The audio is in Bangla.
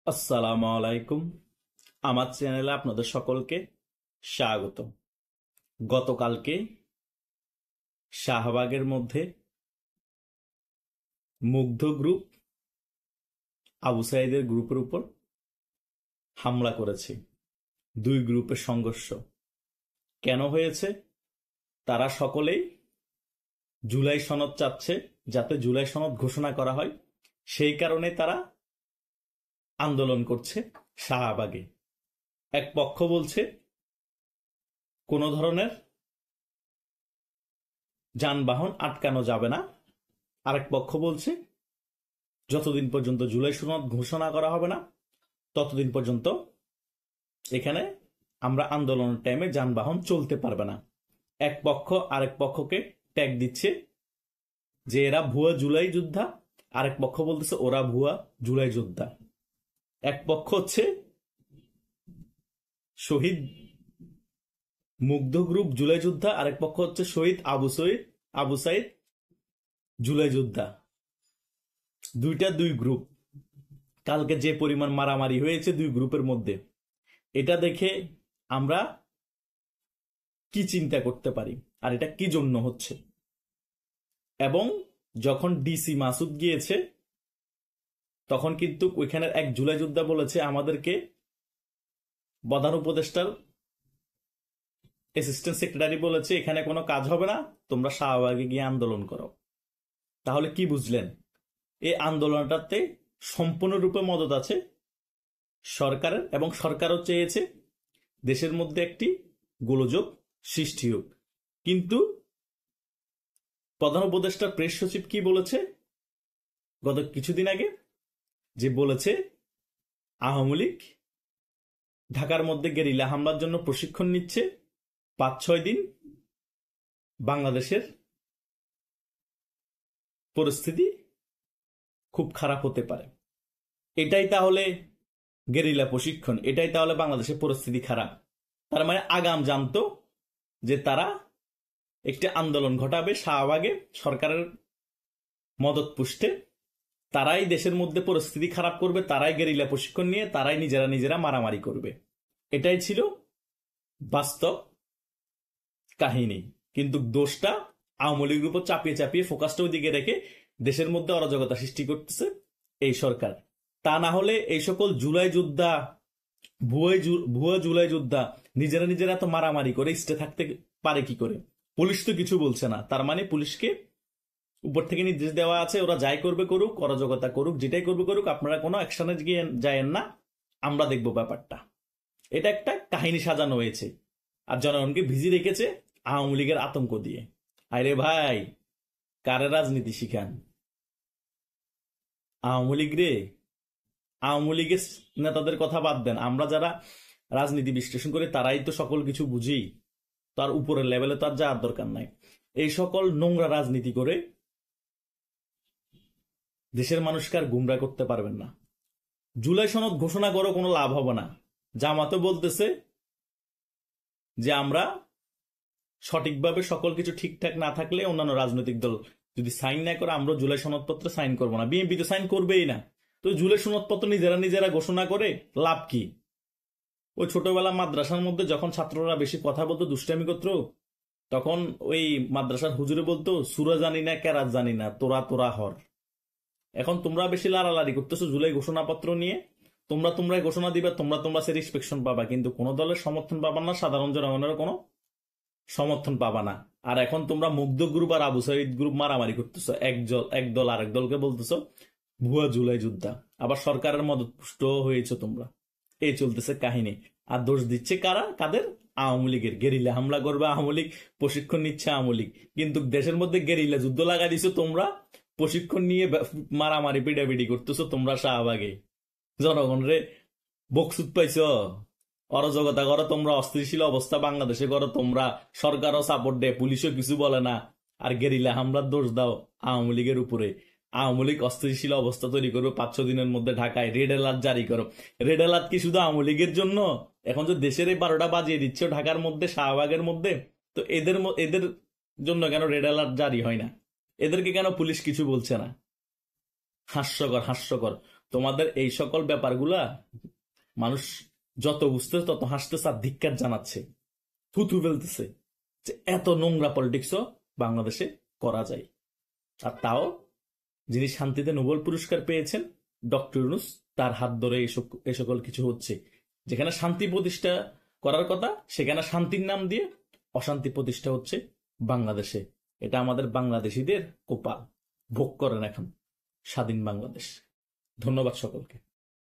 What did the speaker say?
আসসালামু আলাইকুম। আমার চ্যানেলে আপনাদের সকলকে স্বাগত। গতকালকে শাহবাগের মধ্যে মুগ্ধ গ্রুপ আবু সাইদের গ্রুপের উপর হামলা করেছে। দুই গ্রুপের সংঘর্ষ কেন হয়েছে? তারা সকলেই জুলাই সনদ চাচ্ছে, যাতে জুলাই সনদ ঘোষণা করা হয়। সেই কারণে তারা আন্দোলন করছে শাহবাগে। এক পক্ষ বলছে কোনো ধরনের যানবাহন আটকানো যাবে না, আরেক পক্ষ বলছে যতদিন পর্যন্ত জুলাই সনদ ঘোষণা করা হবে না ততদিন পর্যন্ত এখানে আমরা আন্দোলনের টাইমে যানবাহন চলতে পারবে না। এক পক্ষ আরেক পক্ষকে ট্যাগ দিচ্ছে যে এরা ভুয়া জুলাই যোদ্ধা, আরেক পক্ষ বলতেছে ওরা ভুয়া জুলাই যোদ্ধা। এক পক্ষ হচ্ছে শহীদ মুগ্ধ গ্রুপ জুলাই যোদ্ধা, আরেক পক্ষ হচ্ছে শহীদ আবু সাইদ জুলাই যোদ্ধা। দুই গ্রুপ। কালকে যে পরিমাণ মারামারি হয়েছে দুই গ্রুপের মধ্যে, এটা দেখে আমরা কি চিন্তা করতে পারি আর এটা কি জন্য হচ্ছে। এবং যখন ডিসি মাসুদ গিয়েছে তখন কিন্তু ওইখানের এক জুলাই যোদ্ধা বলেছে আমাদেরকে প্রধান উপদেষ্টার অ্যাসিস্ট্যান্ট সেক্রেটারি বলেছে এখানে কোনো কাজ হবে না, তোমরা শাহবাগে গিয়ে আন্দোলন করো। তাহলে কি বুঝলেন? এই আন্দোলনটাতে সম্পূর্ণরূপে মদত আছে সরকারের, এবং সরকারও চেয়েছে দেশের মধ্যে একটি গোলযোগ সৃষ্টি হোক। কিন্তু প্রধান উপদেষ্টার প্রেস সচিব কি বলেছে গত কিছুদিন আগে? যে বলেছে আওয়ামী লীগ ঢাকার মধ্যে গেরিলা হামলার জন্য প্রশিক্ষণ নিচ্ছে, 5-6 দিন বাংলাদেশের পরিস্থিতি খুব খারাপ হতে পারে। এটাই তাহলে গেরিলা প্রশিক্ষণ, এটাই তাহলে বাংলাদেশের পরিস্থিতি খারাপ। তার মানে আগাম জানতো যে তারা একটি আন্দোলন ঘটাবে শাহবাগে সরকারের মদত পুষ্টে, তারাই দেশের মধ্যে পরিস্থিতি খারাপ করবে, তারাই গেরিলা প্রশিক্ষণ নিয়ে তারাই নিজেরা মারামারি করবে। এটাই ছিল বাস্তব কাহিনী। কিন্তু দোষটা আওয়ামী লীগের উপর চাপিয়ে ফোকাসটা ওইদিকে রেখে দেশের মধ্যে অরাজকতা সৃষ্টি করতেছে এই সরকার। তা না হলে এই সকল জুলাই যোদ্ধা, ভুয়া জুলাই যোদ্ধা নিজেরা তো মারামারি করে স্টে থাকতে পারে কি করে? পুলিশ তো কিছু বলছে না। তার মানে পুলিশকে উপর থেকে নির্দেশ দেওয়া আছে ওরা যাই করবে করুক, অরাজকতা করুক, যেটাই করবে করুক, আপনারা কোনো অ্যাকশনে গিয়ে যায়েন না, আমরা দেখব ব্যাপারটা। এটা একটা কাহিনী সাজানো হয়েছে আর জনগণকে ভিজি রেখেছে আওয়ামী লীগের আতঙ্ক দিয়ে। আরে ভাই, কারে রাজনীতি শিখান? আওয়ামী লীগ রে, আওয়ামী লীগের নেতাদের কথা বাদ দেন, আমরা যারা রাজনীতি বিশ্লেষণ করি তারাই তো সকল কিছু বুঝি। তার উপরের লেভেলে তার যাওয়ার দরকার নাই। এই সকল নোংরা রাজনীতি করে দেশের মানুষকে আর গুমরা করতে পারবেন না। জুলাই সনদ ঘোষণা করে কোনো লাভ হবে না। জামাতও বলতেছে যে আমরা সঠিকভাবে সকল কিছু ঠিকঠাক না থাকলে অন্যান্য রাজনৈতিক দল যদি সাইন না করে আমরা জুলাই সনদপত্র সাইন করবো না। বিএনপি তো সাইন করবেই না। তো জুলাই সনদপত্র নিজেরা ঘোষণা করে লাভ কি? ওই ছোটবেলা মাদ্রাসার মধ্যে যখন ছাত্ররা বেশি কথা বলতো, দুষ্টামি করত, তখন ওই মাদ্রাসার হুজুরে বলতো সুরা জানি না কেরাত জানি না, তোরা হর। এখন তোমরা বেশি লাড়ালাড়ি করতেছো জুলাই ঘোষণাপত্র নিয়ে। তোমরাই ঘোষণা দিবে, তোমরা স্যাটিসফ্যাকশন পাবা, কিন্তু কোনো দলের সমর্থন পাবা না, সাধারণ জনগণের কোনো সমর্থন পাবা না। আর এখন তোমরা মুগ্ধ গ্রুপ আর আবু সাইদ গ্রুপ মারামারি করতেছো, এক দল আরেক দলকে বলতেছো ভুয়া জুলাই যোদ্ধা, আবার সরকারের মদত পুষ্ট হয়েছে তোমরা। এই চলতেছে কাহিনী। আর দোষ দিচ্ছে কাদের? আওয়ামী লীগের। গেরিলা হামলা করবে আওয়ামী লীগ, প্রশিক্ষণ নিচ্ছে আওয়ামী লীগ, কিন্তু দেশের মধ্যে গেরিলা যুদ্ধ লাগাই দিছো তোমরা। প্রশিক্ষণ নিয়ে মারামারি পিটাপিটি করতেছো তোমরা শাহবাগে। জনগণরে বকসুদ পাইছ, অরাজকতা করো তোমরা, অস্থিতিশীল অবস্থা বাংলাদেশে করো তোমরা, সরকারও সাপোর্ট দেয়, পুলিশও কিছু বলে না, আর গেরিলা হামলার দোষ দাও আওয়ামী লীগের উপরে। আওয়ামী লীগ অস্থিতিশীল অবস্থা তৈরি করবে 5-6 দিনের মধ্যে, ঢাকায় রেড অ্যালার্ট জারি করো। রেড অ্যালার্ট কি শুধু আওয়ামী লীগের জন্য? এখন যে দেশের এই 12টা বাজিয়ে দিচ্ছে ঢাকার মধ্যে, শাহবাগের মধ্যে, তো এদের জন্য কেন রেড অ্যালার্ট জারি হয় না? এদেরকে কেন পুলিশ কিছু বলছে না? হাস্যকর। তোমাদের এই সকল ব্যাপারগুলা মানুষ যত বুঝতেছে তত হাসতেছে আর ধিক্কার জানাচ্ছে, থুথু ফেলতেছে যে এত নোংরা পলিটিক্সও বাংলাদেশে করা যায়। আর তাও যিনি শান্তিতে নোবেল পুরস্কার পেয়েছেন ডক্টর ইউনূস, তার হাত ধরে এ সকল কিছু হচ্ছে। যেখানে শান্তি প্রতিষ্ঠা করার কথা সেখানে শান্তির নাম দিয়ে অশান্তি প্রতিষ্ঠা হচ্ছে বাংলাদেশে। এটা আমাদের বাংলাদেশিদের কপাল, ভোগ করেন এখন স্বাধীন বাংলাদেশ। ধন্যবাদ সকলকে।